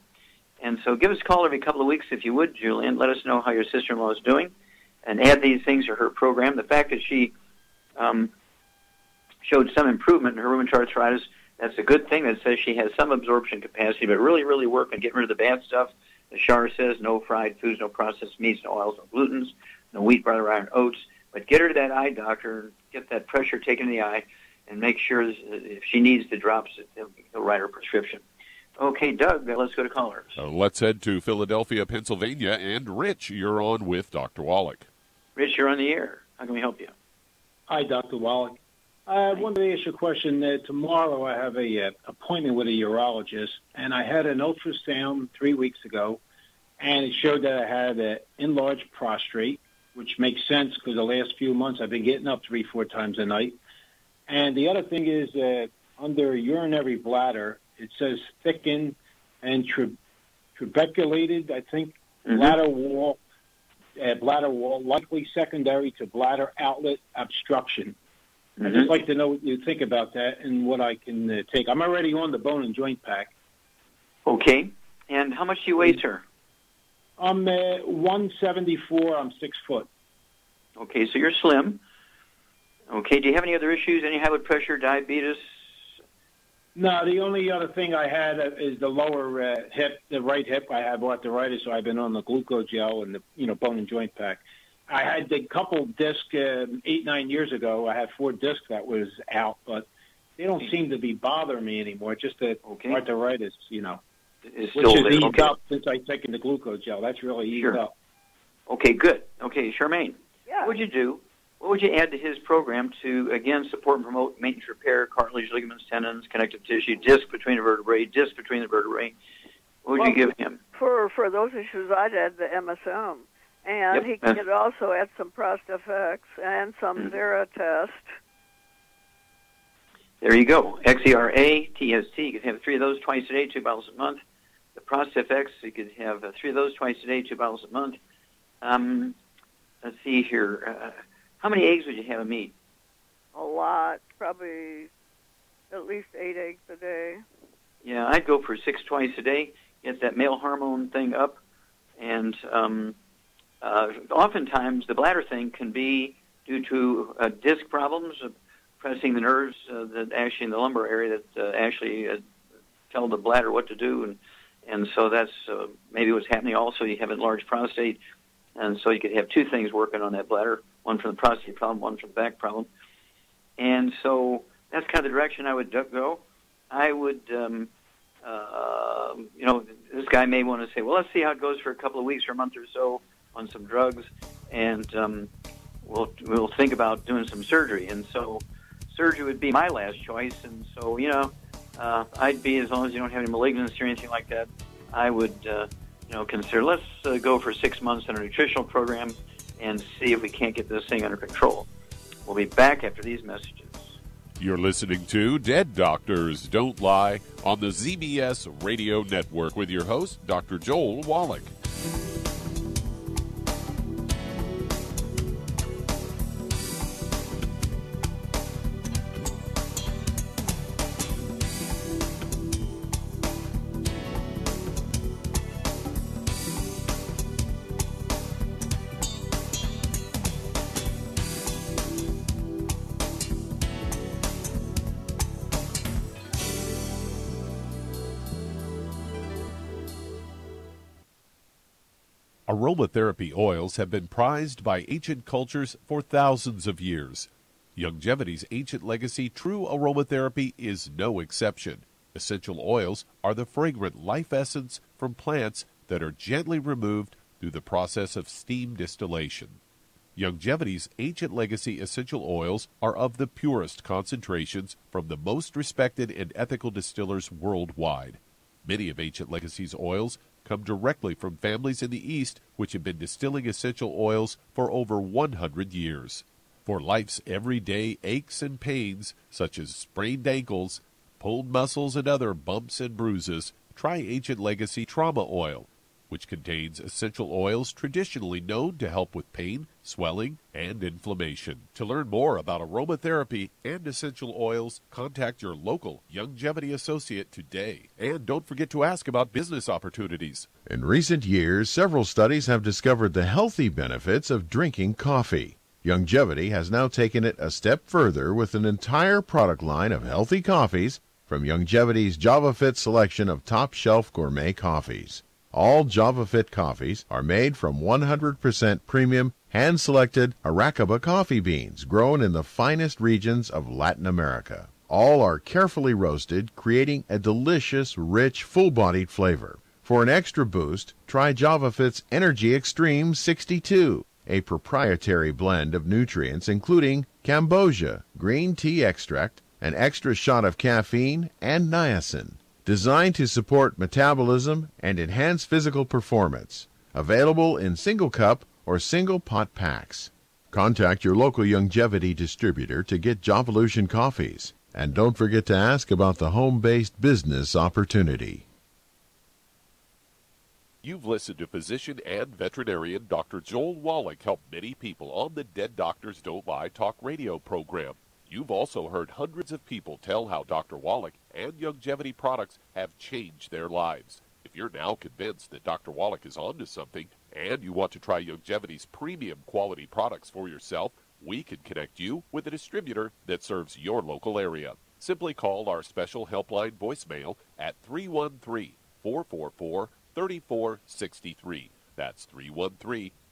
Speaker 3: And so give us a call every couple of weeks if you would, Julian. Let us know how your sister-in-law is doing. and add these things to her program. The fact that she showed some improvement in her rheumatoid arthritis, that's a good thing. That says she has some absorption capacity, but really, really work on getting rid of the bad stuff. The Shar says no fried foods, no processed meats, no oils, no glutens, no wheat, barley, rye, and oats. But get her to that eye doctor and get that pressure taken in the eye and make sure if she needs the drops, he'll write her prescription. Okay, Doug, let's go to callers.
Speaker 4: Let's head to Philadelphia, Pennsylvania. And Rich, you're on with Dr. Wallach.
Speaker 3: Rich, you're on the air. How can we help you?
Speaker 12: Hi, Dr. Wallach. I wanted to ask you a question. Tomorrow I have a appointment with a urologist, and I had an ultrasound 3 weeks ago, and it showed that I had an enlarged prostate, which makes sense because the last few months I've been getting up 3-4 times a night. And the other thing is that under urinary bladder, it says thickened and trabeculated, I think, bladder wall, likely secondary to bladder outlet obstruction. I'd just like to know what you think about that and what I can take. I'm already on the bone and joint pack.
Speaker 3: Okay. And how much do you weigh, sir?
Speaker 12: I'm 174. I'm 6 foot.
Speaker 3: Okay, so you're slim. Okay, do you have any other issues? Any high blood pressure, diabetes?
Speaker 12: No, the only other thing I had is the lower hip, the right hip. I have arthritis, so I've been on the glucogel and the bone and joint pack. I had a couple discs 8-9 years ago. I had 4 discs that was out, but they don't seem to be bothering me anymore. Just the arthritis,
Speaker 3: It's
Speaker 12: which
Speaker 3: still
Speaker 12: has
Speaker 3: there.
Speaker 12: eased up since I've taken the glucogel. That's really eased up.
Speaker 3: Okay, good. Okay, Charmaine, what would you do? What would you add to his program to, again, support and promote maintenance repair, cartilage, ligaments, tendons, connective tissue, disc between the vertebrae, disc between the vertebrae? What would you give him?
Speaker 10: For those issues, I'd add the MSM. And he could also add some ProstFX and some Zera test.
Speaker 3: There you go. XERA, TST. You could have 3 of those twice a day, 2 bottles a month. The ProstFX, you could have 3 of those twice a day, 2 bottles a month. Let's see here. How many eggs would you have him eat?
Speaker 10: A lot. Probably at least 8 eggs a day.
Speaker 3: Yeah, I'd go for 6 twice a day. Get that male hormone thing up. And oftentimes the bladder thing can be due to disc problems, pressing the nerves that actually in the lumbar area that actually tell the bladder what to do. And so that's maybe what's happening. Also, you have an enlarged prostate. And so you could have 2 things working on that bladder, one for the prostate problem, one for the back problem. And so that's kind of the direction I would go. I would, this guy may want to say, well, let's see how it goes for a couple of weeks or a month or so on some drugs, and we'll think about doing some surgery. And so surgery would be my last choice. And so, I'd be, as long as you don't have any malignancy or anything like that, I would, consider, let's go for 6 months on a nutritional program and see if we can't get this thing under control. We'll be back after these messages.
Speaker 4: You're listening to Dead Doctors Don't Lie on the ZBS Radio Network with your host, Dr. Joel Wallach. Aromatherapy oils have been prized by ancient cultures for thousands of years. Longevity's ancient legacy, true aromatherapy, is no exception. Essential oils are the fragrant life essence from plants that are gently removed through the process of steam distillation. Longevity's ancient legacy essential oils are of the purest concentrations from the most respected and ethical distillers worldwide. Many of Ancient Legacy's oils come directly from families in the East which have been distilling essential oils for over 100 years. For life's everyday aches and pains, such as sprained ankles, pulled muscles, and other bumps and bruises, try Ancient Legacy Trauma Oil. which contains essential oils traditionally known to help with pain, swelling, and inflammation. To learn more about aromatherapy and essential oils, contact your local Longevity associate today. And don't forget to ask about business opportunities.
Speaker 13: In recent years, several studies have discovered the healthy benefits of drinking coffee. Longevity has now taken it a step further with an entire product line of healthy coffees from Longevity's JavaFit selection of top-shelf gourmet coffees. All JavaFit coffees are made from 100% premium, hand-selected Arabica coffee beans grown in the finest regions of Latin America. All are carefully roasted, creating a delicious, rich, full-bodied flavor. For an extra boost, try JavaFit's Energy Extreme 62, a proprietary blend of nutrients including cambogia, green tea extract, an extra shot of caffeine, and niacin. Designed to support metabolism and enhance physical performance. Available in single cup or single pot packs. Contact your local Longevity distributor to get Jovolution coffees. And don't forget to ask about the home-based business opportunity.
Speaker 4: You've listened to physician and veterinarian Dr. Joel Wallach help many people on the Dead Doctors Don't Lie talk radio program. You've also heard hundreds of people tell how Dr. Wallach and Longevity products have changed their lives. If you're now convinced that Dr. Wallach is onto something and you want to try Longevity's premium quality products for yourself, we can connect you with a distributor that serves your local area. Simply call our special helpline voicemail at 313-444-3463. That's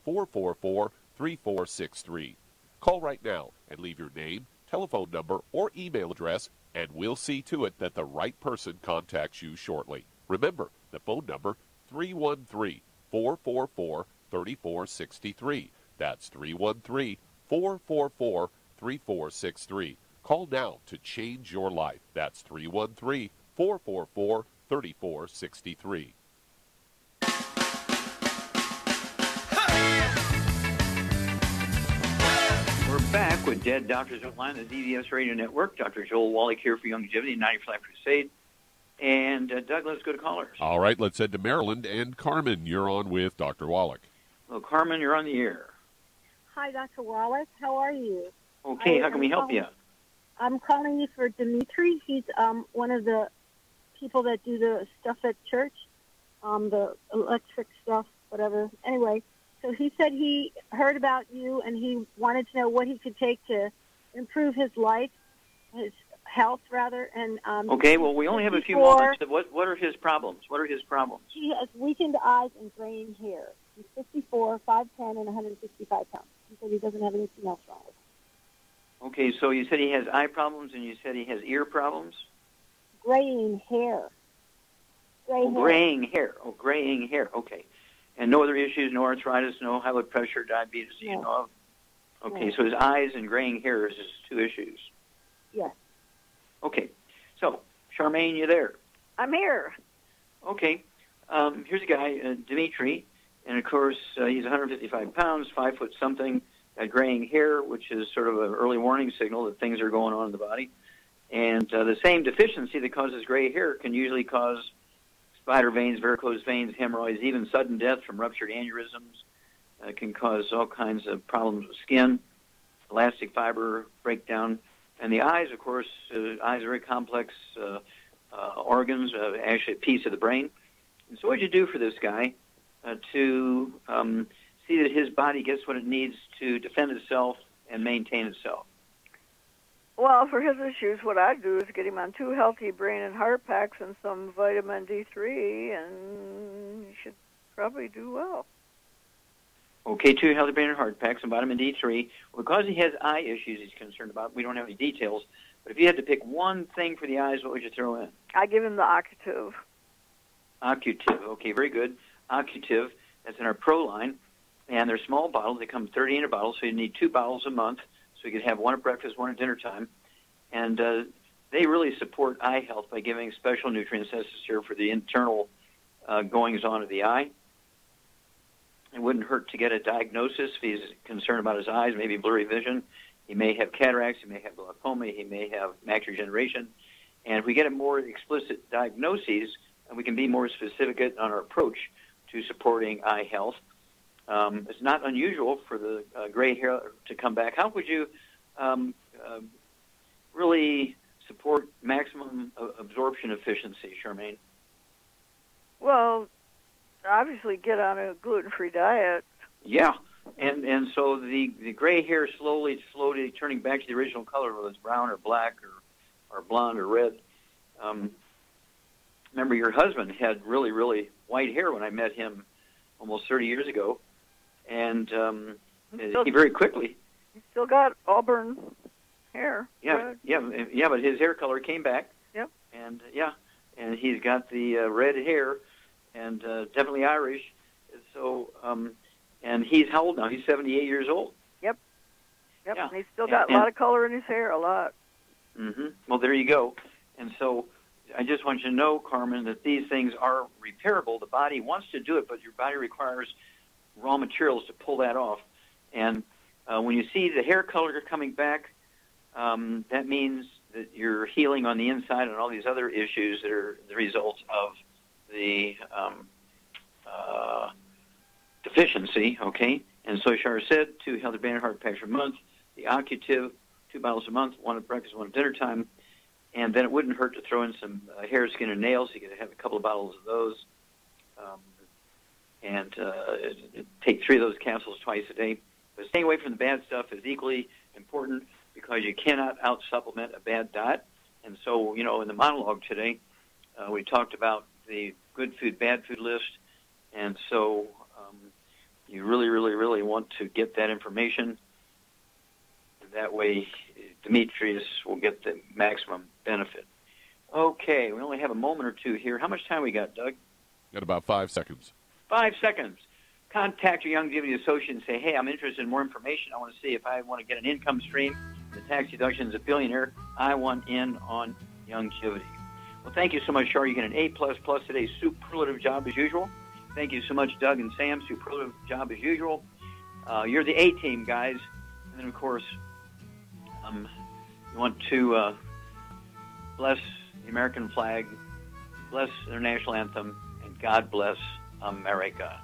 Speaker 4: 313-444-3463. Call right now and leave your name, telephone number, or email address, and we'll see to it that the right person contacts you shortly. Remember, the phone number, 313-444-3463. That's 313-444-3463. Call now to change your life. That's 313-444-3463.
Speaker 3: We're back with Dead Doctors Don't Lie on the ZBS Radio Network. Dr. Joel Wallach here for Longevity 95 Crusade. And Doug, let's go to callers.
Speaker 4: All right, let's head to Maryland. And Carmen, you're on with Dr. Wallach.
Speaker 3: Well, Carmen, you're on the air.
Speaker 14: Hi, Dr. Wallach. How are you?
Speaker 3: Okay, how can we help you?
Speaker 14: I'm calling you for Dimitri. He's one of the people that do the stuff at church, the electric stuff, whatever. Anyway, so he said he heard about you and he wanted to know what he could take to improve his life, his health, rather. And
Speaker 3: okay, well, we only have a few moments. What are his problems? What are his problems?
Speaker 14: He has weakened eyes and graying hair. He's 54, 5'10", and 165 pounds. He said he doesn't have anything else wrong with him.
Speaker 3: Okay, so you said he has eye problems and you said he has ear problems?
Speaker 14: Graying hair.
Speaker 3: Graying hair. Oh, graying hair. Okay. And no other issues, no arthritis, no high blood pressure, diabetes,
Speaker 14: no.
Speaker 3: you know of? Okay,
Speaker 14: No.
Speaker 3: so his eyes and graying hair is just two issues.
Speaker 14: Yes.
Speaker 3: Okay. So, Charmaine, you there?
Speaker 10: I'm here.
Speaker 3: Okay. Here's a guy, Dimitri, and of course he's 155 pounds, 5 foot something, got graying hair, which is sort of an early warning signal that things are going on in the body. And the same deficiency that causes gray hair can usually cause spider veins, varicose veins, hemorrhoids, even sudden death from ruptured aneurysms. Can cause all kinds of problems with skin, elastic fiber breakdown. And the eyes, of course, eyes are very complex organs, actually a piece of the brain. And so what you do for this guy to see that his body gets what it needs to defend itself and maintain itself?
Speaker 10: Well, for his issues, what I'd do is get him on 2 healthy brain and heart packs and some vitamin D3, and he should probably do well.
Speaker 3: Okay, 2 healthy brain and heart packs and vitamin D3. Well, because he has eye issues he's concerned about, we don't have any details, but if you had to pick one thing for the eyes, what would you throw in?
Speaker 10: I give him the Occutive.
Speaker 3: Occutive, okay, very good. Occutive, that's in our Pro line, and they're small bottles. They come 30 in a bottle, so you need 2 bottles a month. So you could have one at breakfast, one at dinner time. And they really support eye health by giving special nutrients necessary for the internal goings-on of the eye. It wouldn't hurt to get a diagnosis if he's concerned about his eyes, maybe blurry vision. He may have cataracts, he may have glaucoma, he may have macular degeneration. And if we get a more explicit diagnosis, we can be more specific on our approach to supporting eye health. It's not unusual for the gray hair to come back. How would you really support maximum absorption efficiency, Charmaine?
Speaker 10: Well, obviously get on a gluten-free diet.
Speaker 3: Yeah, and so the gray hair slowly turning back to the original color, whether it's brown or black or blonde or red. Remember, your husband had really, really white hair when I met him almost 30 years ago, and he very quickly...
Speaker 10: He's still got auburn hair.
Speaker 3: Yeah, but his hair color came back.
Speaker 10: Yep.
Speaker 3: And, and he's got the red hair, and definitely Irish. So, and he's how old now? He's 78 years old.
Speaker 10: Yep.
Speaker 3: Yeah.
Speaker 10: And he's still got a lot of color in his hair, a lot.
Speaker 3: Mm-hmm. Well, there you go. And so I just want you to know, Carmen, that these things are repairable. The body wants to do it, but your body requires raw materials to pull that off. And when you see the hair color coming back, that means that you're healing on the inside and all these other issues that are the result of the deficiency, okay? And so Shar said, 2 healthy brain and heart packs per month, the Occutive, 2 bottles a month, 1 at breakfast, 1 at dinner time, and then it wouldn't hurt to throw in some hair, skin, and nails. You could have a couple of bottles of those, and take 3 of those capsules twice a day. But staying away from the bad stuff is equally important because you cannot out-supplement a bad diet. And so, you know, in the monologue today, we talked about the good food, bad food list, and so you really, really, really want to get that information. That way, Demetrius will get the maximum benefit. Okay, we only have a moment or two here. How much time we got, Doug?
Speaker 4: Got about 5 seconds.
Speaker 3: 5 seconds. Contact your Youngevity associate and say, hey, I'm interested in more information. I want to see if I want to get an income stream. The tax deduction is a billionaire. I want in on Youngevity. Well, thank you so much, Char. You get an A++ today. Superlative job as usual. Thank you so much, Doug and Sam. Superlative job as usual. You're the A-team, guys. And then, of course, you want to bless the American flag, bless their national anthem, and God bless America.